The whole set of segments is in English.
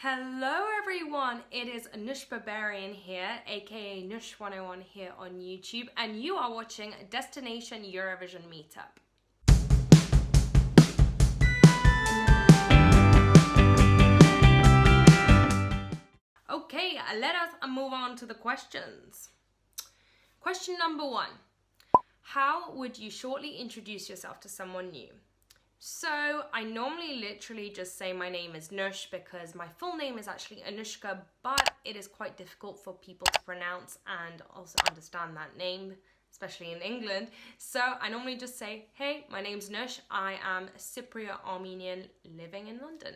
Hello everyone, it is Noosh Berberian here, aka Noosh 101 here on YouTube, and you are watching Destination Eurovision Meetup. Okay, let us move on to the questions. Question number 1. How would you shortly introduce yourself to someone new? So I normally literally just say my name is Noosh because my full name is actually Anushka, but it is quite difficult for people to pronounce and also understand that name, especially in England. So I normally just say, hey, my name's Noosh. I am a Cypriot Armenian living in London.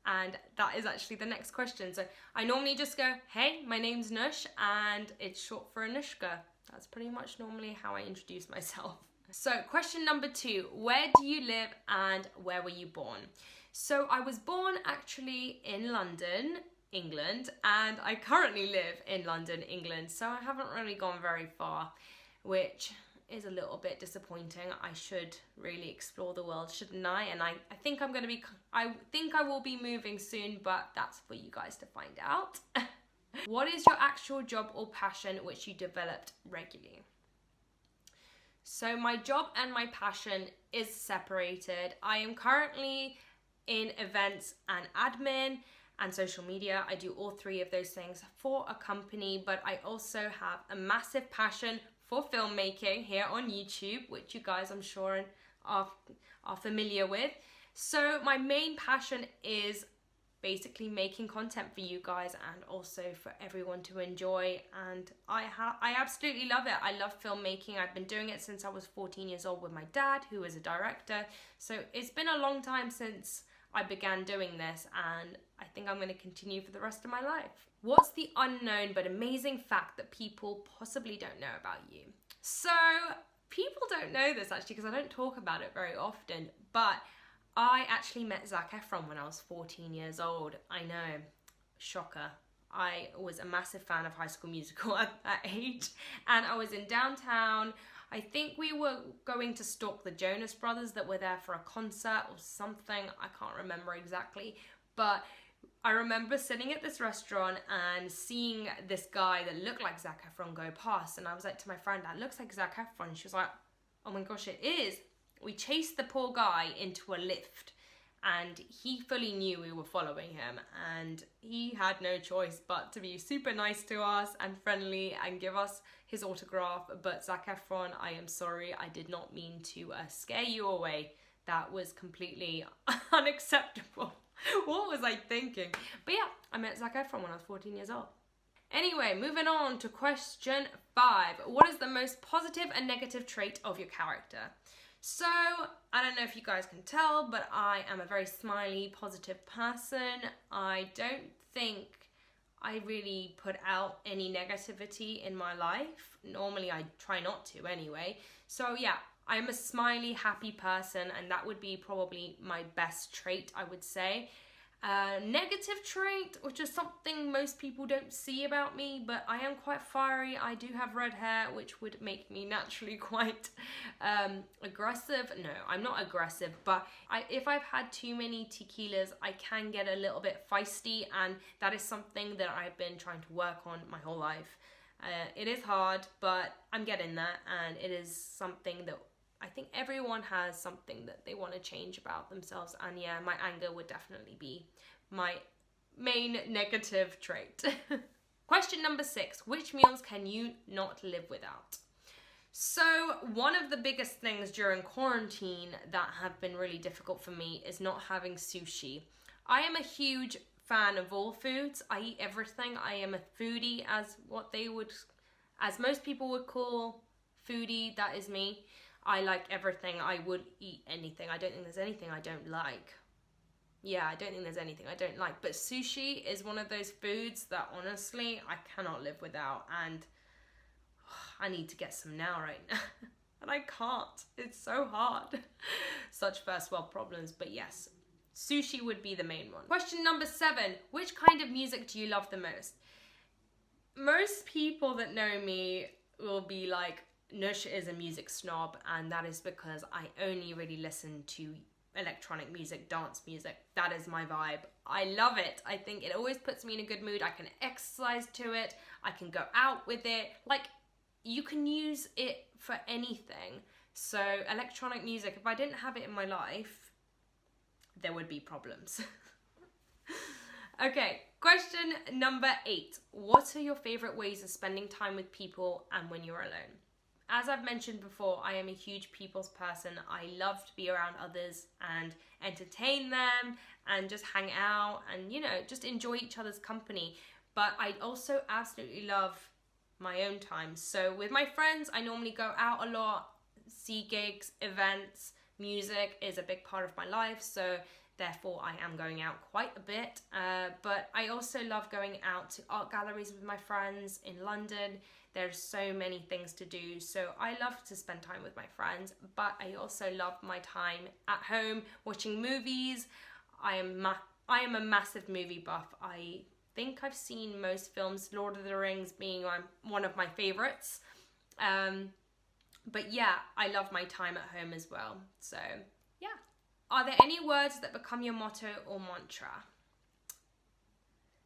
And that is actually the next question. So I normally just go, hey, my name's Noosh, and it's short for Anushka. That's pretty much normally how I introduce myself. So question number 2, where do you live and where were you born? So I was born actually in London, England, and I currently live in London, England. So I haven't really gone very far, which is a little bit disappointing. I should really explore the world, shouldn't I? And I think I will be moving soon, but that's for you guys to find out. What is your actual job or passion which you developed regularly? So my job and my passion is separated. I am currently in events and admin and social media. I do all 3 of those things for a company, but I also have a massive passion for filmmaking here on YouTube, which you guys I'm sure are familiar with. So my main passion is basically making content for you guys and also for everyone to enjoy, and I absolutely love it. I love filmmaking. I've been doing it since I was 14 years old with my dad, who is a director, so it's been a long time since I began doing this, and I think I'm going to continue for the rest of my life. What's the unknown but amazing fact that people possibly don't know about you? So people don't know this actually because I don't talk about it very often, but I actually met Zac Efron when I was 14 years old. I know, shocker. I was a massive fan of High School Musical at that age, and I was in downtown. I think we were going to stalk the Jonas Brothers that were there for a concert or something. I can't remember exactly, but I remember sitting at this restaurant and seeing this guy that looked like Zac Efron go past, and I was like to my friend, that looks like Zac Efron. She was like, oh my gosh, it is. We chased the poor guy into a lift, and he fully knew we were following him, and he had no choice but to be super nice to us and friendly and give us his autograph. But Zac Efron, I am sorry, I did not mean to scare you away. That was completely unacceptable. What was I thinking? But yeah, I met Zac Efron when I was 14 years old. Anyway, moving on to question 5. What is the most positive and negative trait of your character? So, I don't know if you guys can tell, but I am a very smiley, positive person. I don't think I really put out any negativity in my life. Normally, I try not to anyway. So yeah, I'm a smiley, happy person, and that would be probably my best trait, I would say. Negative trait, which is something most people don't see about me, but I am quite fiery. I do have red hair, which would make me naturally quite aggressive. No, I'm not aggressive, but if I've had too many tequilas, I can get a little bit feisty, and that is something that I've been trying to work on my whole life. It is hard, but I'm getting there, and it is something that I think everyone has something that they want to change about themselves, and yeah, my anger would definitely be my main negative trait. Question number 6, which meals can you not live without? So one of the biggest things during quarantine that have been really difficult for me is not having sushi. I am a huge fan of all foods. I eat everything. I am a foodie, as most people would call foodie. That is me. I like everything. I would eat anything. I don't think there's anything I don't like. Yeah, I don't think there's anything I don't like. But sushi is one of those foods that honestly I cannot live without. And I need to get some now right now. And I can't. It's so hard. Such first world problems. But yes, sushi would be the main one. Question number 7. Which kind of music do you love the most? Most people that know me will be like, Noosh is a music snob, and that is because I only really listen to electronic music, dance music. That is my vibe. I love it. I think it always puts me in a good mood. I can exercise to it. I can go out with it. Like, you can use it for anything. So electronic music, if I didn't have it in my life, there would be problems. Okay, question number 8. What are your favorite ways of spending time with people and when you're alone? As I've mentioned before, I am a huge people's person. I love to be around others and entertain them and just hang out and, you know, just enjoy each other's company. But I also absolutely love my own time. So with my friends, I normally go out a lot, see gigs, events. Music is a big part of my life, so therefore I am going out quite a bit. But I also love going out to art galleries with my friends in London. There's so many things to do, so I love to spend time with my friends, but I also love my time at home watching movies. I am a massive movie buff. I think I've seen most films, Lord of the Rings being one of my favorites. But yeah, I love my time at home as well. So yeah. Are there any words that become your motto or mantra?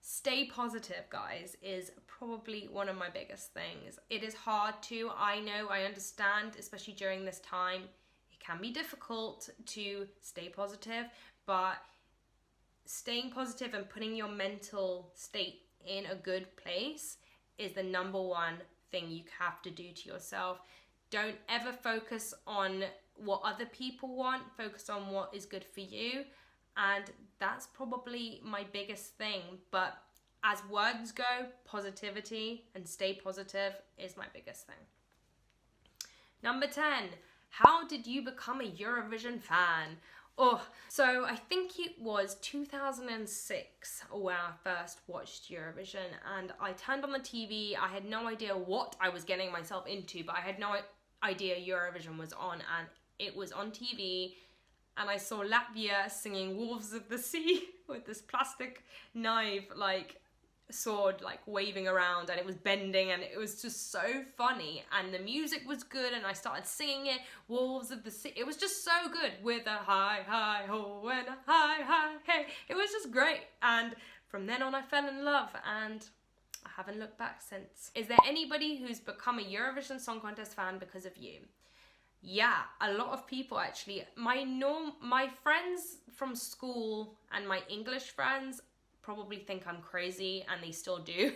Stay positive, guys, is probably one of my biggest things. It is hard to, I know, I understand, especially during this time. It can be difficult to stay positive, but staying positive and putting your mental state in a good place is the number one thing you have to do to yourself. Don't ever focus on what other people want, focus on what is good for you. And that's probably my biggest thing. But as words go, positivity and stay positive is my biggest thing. Number 10, how did you become a Eurovision fan? So I think it was 2006 when I first watched Eurovision, and I turned on the TV. I had no idea what I was getting myself into, but I had no idea Eurovision was on, and it was on TV. And I saw Latvia singing Wolves of the Sea with this plastic knife, like, sword, like, waving around, and it was bending, and it was just so funny. And the music was good, and I started singing it, Wolves of the Sea. It was just so good, with a hi, hi, ho, and a hi, hi, hey. It was just great. And from then on, I fell in love, and I haven't looked back since. Is there anybody who's become a Eurovision Song Contest fan because of you? Yeah, a lot of people actually. My friends from school and my English friends probably think I'm crazy, and they still do.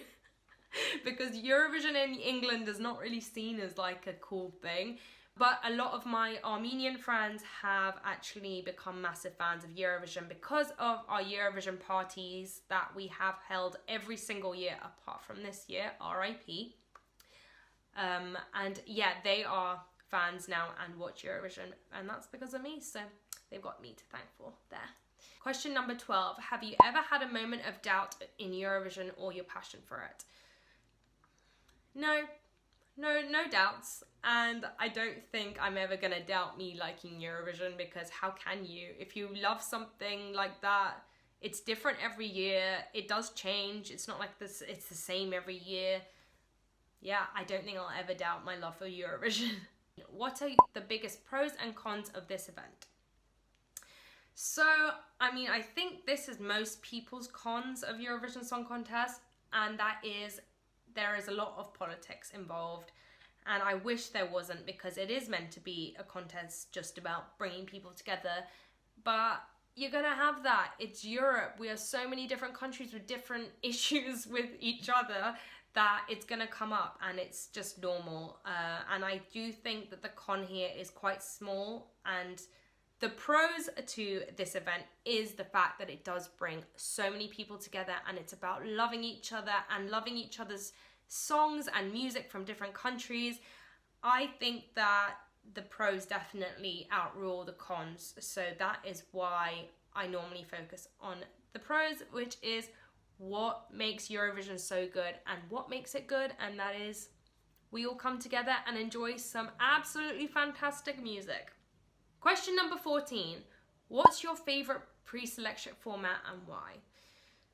Because Eurovision in England is not really seen as like a cool thing. But a lot of my Armenian friends have actually become massive fans of Eurovision because of our Eurovision parties that we have held every single year apart from this year, RIP. And yeah, they are fans now and watch Eurovision, and that's because of me, so they've got me to thank for there. Question number 12, have you ever had a moment of doubt in Eurovision or your passion for it? No doubts, and I don't think I'm ever gonna doubt me liking Eurovision, because how can you? If you love something like that, it's different every year, it does change, it's not like this, it's the same every year. Yeah, I don't think I'll ever doubt my love for Eurovision. What are the biggest pros and cons of this event? So, I mean, I think this is most people's cons of Eurovision Song Contest, and that is there is a lot of politics involved, and I wish there wasn't, because it is meant to be a contest just about bringing people together, but you're gonna have that. It's Europe. We are so many different countries with different issues with each other that it's gonna come up, and it's just normal. And I do think that the con here is quite small, and the pros to this event is the fact that it does bring so many people together, and it's about loving each other and loving each other's songs and music from different countries. I think that the pros definitely outrule the cons, so that is why I normally focus on the pros, which is what makes Eurovision so good and what makes it good, and that is we all come together and enjoy some absolutely fantastic music. Question number 14, what's your favorite pre-selection format and why?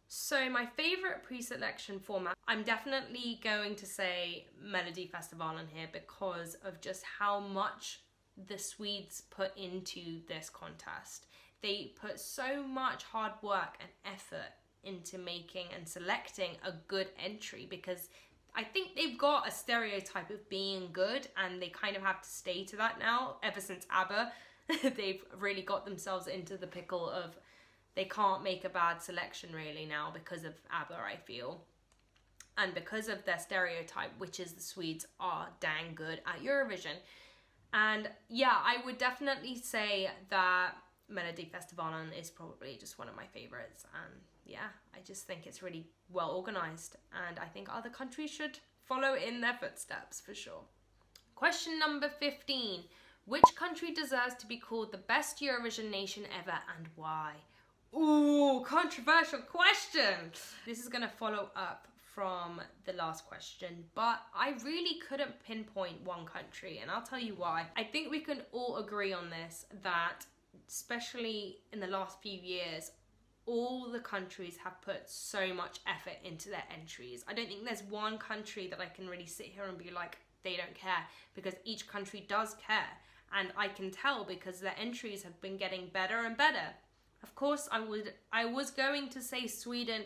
So my favorite pre-selection format, I'm definitely going to say Melody Festival in here, because of just how much the Swedes put into this contest. they put so much hard work and effort into making and selecting a good entry, because I think they've got a stereotype of being good and they kind of have to stay to that now. Ever since ABBA, they've really got themselves into the pickle of they can't make a bad selection really now because of ABBA, I feel. And because of their stereotype, which is the Swedes are dang good at Eurovision. And yeah, I would definitely say that Melodifestivalen is probably just one of my favorites. And yeah, I just think it's really well organized, and I think other countries should follow in their footsteps for sure. Question number 15. Which country deserves to be called the best Eurovision nation ever, and why? Ooh, controversial question. This is gonna follow up from the last question, but I really couldn't pinpoint one country, and I'll tell you why. I think we can all agree on this, that especially in the last few years, all the countries have put so much effort into their entries. I don't think there's one country that I can really sit here and be like, they don't care, because each country does care. And I can tell because their entries have been getting better and better. Of course, I was going to say Sweden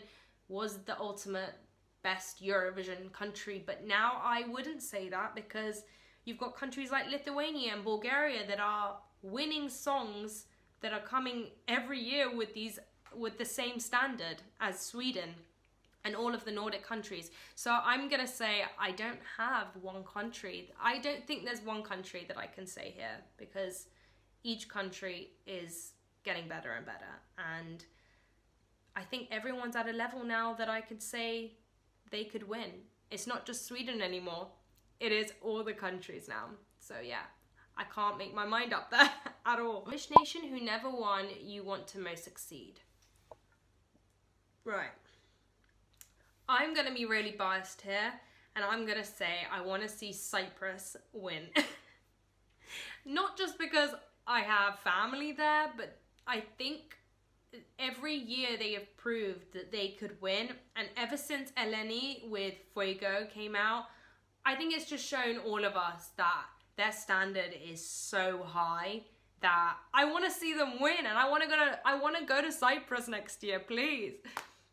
was the ultimate best Eurovision country, but now I wouldn't say that, because you've got countries like Lithuania and Bulgaria that are winning songs that are coming every year with the same standard as Sweden and all of the Nordic countries. So I'm gonna say I don't have one country. I don't think there's one country that I can say here, because each country is getting better and better. And I think everyone's at a level now that I could say they could win. It's not just Sweden anymore. It is all the countries now. So yeah, I can't make my mind up there at all. Which nation who never won you want to most succeed? Right. I'm gonna be really biased here, and I'm gonna say I want to see Cyprus win. Not just because I have family there, but I think every year they have proved that they could win, and ever since Eleni with Fuego came out, I think it's just shown all of us that their standard is so high that I want to see them win, and I want to go to Cyprus next year, please.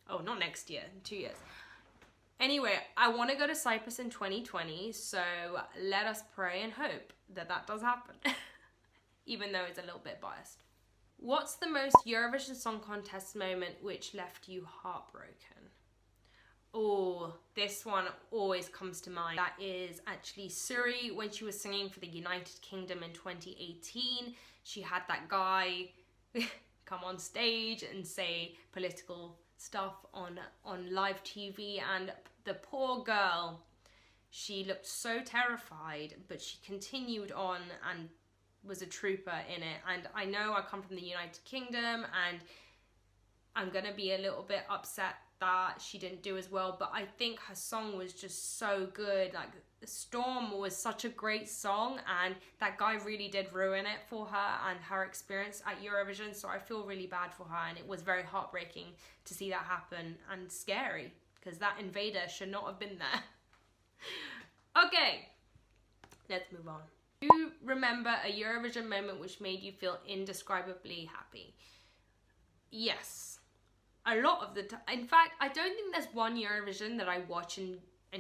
Oh, not next year, in 2 years. Anyway, I want to go to Cyprus in 2020, so let us pray and hope that that does happen, even though it's a little bit biased. What's the most Eurovision Song Contest moment which left you heartbroken? Oh, this one always comes to mind. That is actually Suri when she was singing for the United Kingdom in 2018. She had that guy come on stage and say political stuff on live TV, and the poor girl, she looked so terrified, but she continued on and was a trooper in it. And I know I come from the United Kingdom, and I'm gonna be a little bit upset that she didn't do as well, but I think her song was just so good. Like, Storm was such a great song, and that guy really did ruin it for her and her experience at Eurovision, so I feel really bad for her, and it was very heartbreaking to see that happen, and scary, because that invader should not have been there. Okay, let's move on. Do you remember a Eurovision moment which made you feel indescribably happy? Yes. A lot of the time. In fact, I don't think there's one Eurovision that I watch and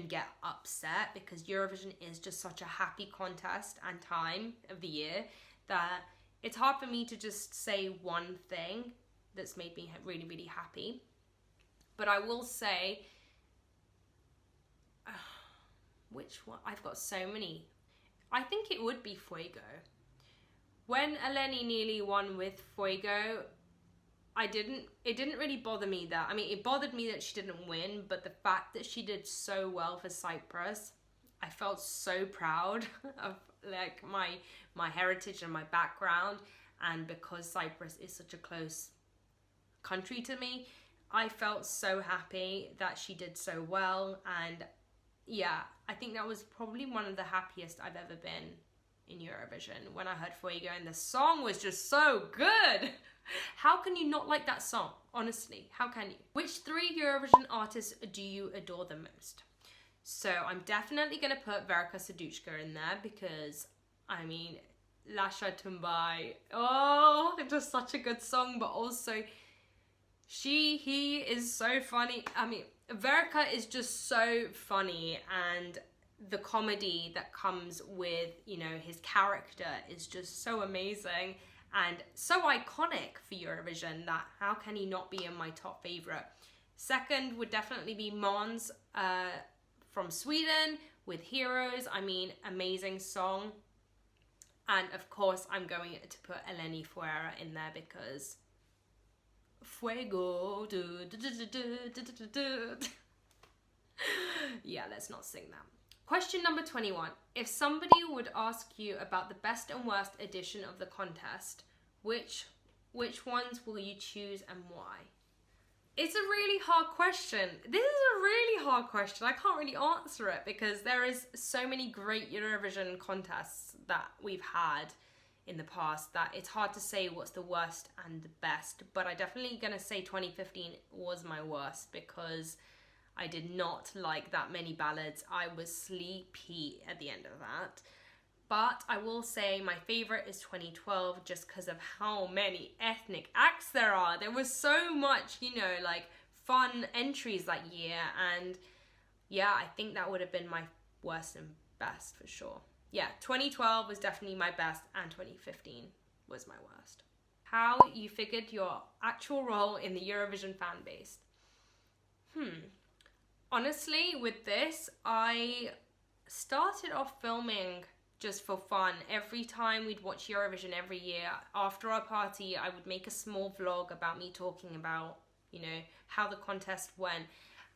get upset, because Eurovision is just such a happy contest and time of the year that it's hard for me to just say one thing that's made me really, really happy. But I will say, which one? I've got so many. I think it would be Fuego. When Eleni nearly won with Fuego, it didn't really bother me that, I mean, it bothered me that she didn't win, but the fact that she did so well for Cyprus, I felt so proud of like my heritage and my background, and because Cyprus is such a close country to me, I felt so happy that she did so well. And yeah, I think that was probably one of the happiest I've ever been in Eurovision, when I heard Fuego, and the song was just so good. How can you not like that song? Honestly, how can you? Which 3 Eurovision artists do you adore the most? So I'm definitely going to put Verica Serduchka in there, because, I mean, Lascia Tumbai. Oh, it's just such a good song, but also he is so funny. I mean, Verica is just so funny, and the comedy that comes with, you know, his character is just so amazing and so iconic for Eurovision that how can he not be in my top favourite? Second would definitely be Måns from Sweden with Heroes. I mean, amazing song. And of course, I'm going to put Eleni Fuera in there because Fuego. Yeah, let's not sing that. Question number 21. If somebody would ask you about the best and worst edition of the contest, which ones will you choose and why? It's a really hard question. This is a really hard question. I can't really answer it because there is so many great Eurovision contests that we've had in the past that it's hard to say what's the worst and the best. But I'm definitely going to say 2015 was my worst because I did not like that many ballads. I was sleepy at the end of that. But I will say my favourite is 2012 just because of how many ethnic acts there are. There was so much, you know, like fun entries that year. And yeah, I think that would have been my worst and best for sure. Yeah, 2012 was definitely my best and 2015 was my worst. How you figured your actual role in the Eurovision fan base? Honestly, with this, I started off filming just for fun. Every time we'd watch Eurovision every year, after our party, I would make a small vlog about me talking about, you know, how the contest went.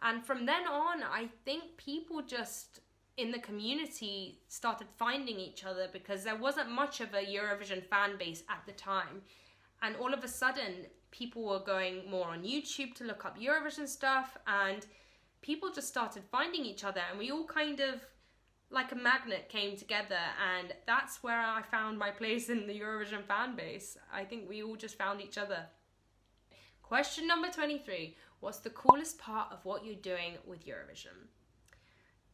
And from then on, I think people just in the community started finding each other because there wasn't much of a Eurovision fan base at the time. And all of a sudden, people were going more on YouTube to look up Eurovision stuff, and people just started finding each other, and we all kind of, like a magnet, came together, and that's where I found my place in the Eurovision fan base. I think we all just found each other. Question number 23. What's the coolest part of what you're doing with Eurovision?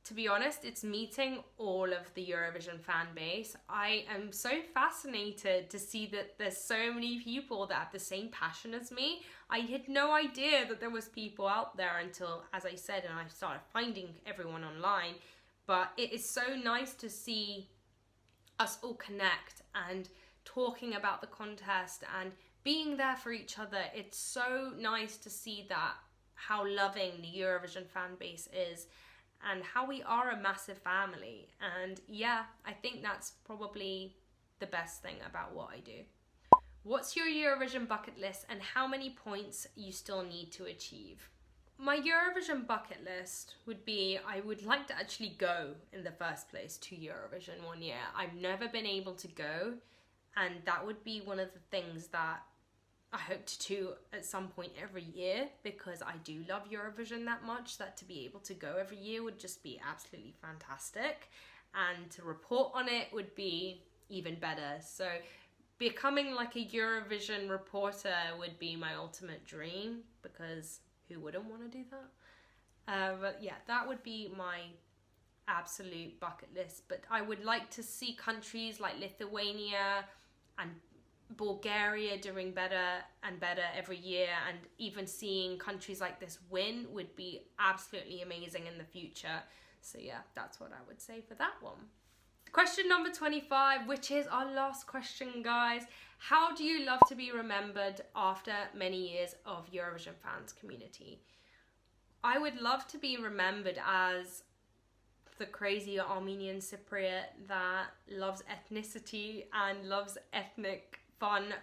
To be honest, it's meeting all of the Eurovision fan base. I am so fascinated to see that there's so many people that have the same passion as me. I had no idea that there was people out there until, as I said, and I started finding everyone online. But it is so nice to see us all connect and talking about the contest and being there for each other. It's so nice to see that, how loving the Eurovision fan base is and how we are a massive family. And yeah, I think that's probably the best thing about what I do. What's your Eurovision bucket list and how many points you still need to achieve? My Eurovision bucket list would be, I would like to actually go in the first place to Eurovision one year. I've never been able to go, and that would be one of the things that I hope to do at some point every year, because I do love Eurovision that much that to be able to go every year would just be absolutely fantastic, and to report on it would be even better. So becoming like a Eurovision reporter would be my ultimate dream, because who wouldn't want to do that? But yeah, that would be my absolute bucket list. But I would like to see countries like Lithuania and Bulgaria doing better and better every year, and even seeing countries like this win would be absolutely amazing in the future. So yeah, that's what I would say for that one. Question number 25, which is our last question, guys. How do you love to be remembered after many years of Eurovision fans community? I would love to be remembered as the crazy Armenian Cypriot that loves ethnicity and loves ethnic, fun,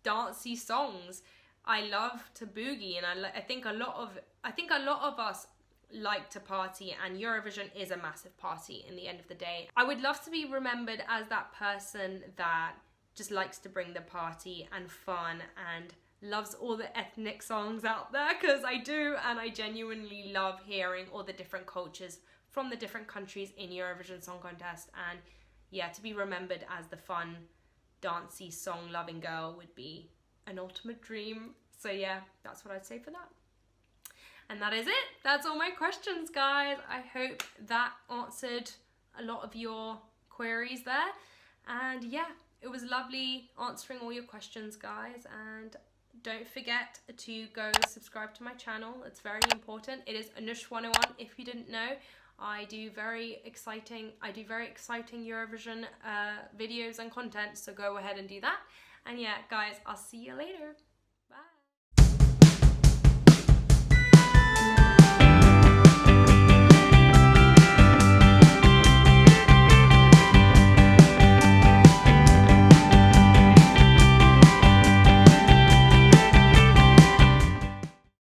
dancey songs. I love to boogie, and I think a lot of us like to party, and Eurovision is a massive party in the end of the day. I would love to be remembered as that person that just likes to bring the party and fun and loves all the ethnic songs out there, because I do, and I genuinely love hearing all the different cultures from the different countries in Eurovision Song Contest. And yeah, to be remembered as the fun, dancey, song-loving girl would be an ultimate dream. So yeah, that's what I'd say for that. And that is it. That's all my questions, guys. I hope that answered a lot of your queries there. And yeah, it was lovely answering all your questions, guys, and don't forget to go subscribe to my channel. It's very important. It is Noosh 101 if you didn't know. I do very exciting Eurovision videos and content, so go ahead and do that. And yeah, guys, I'll see you later.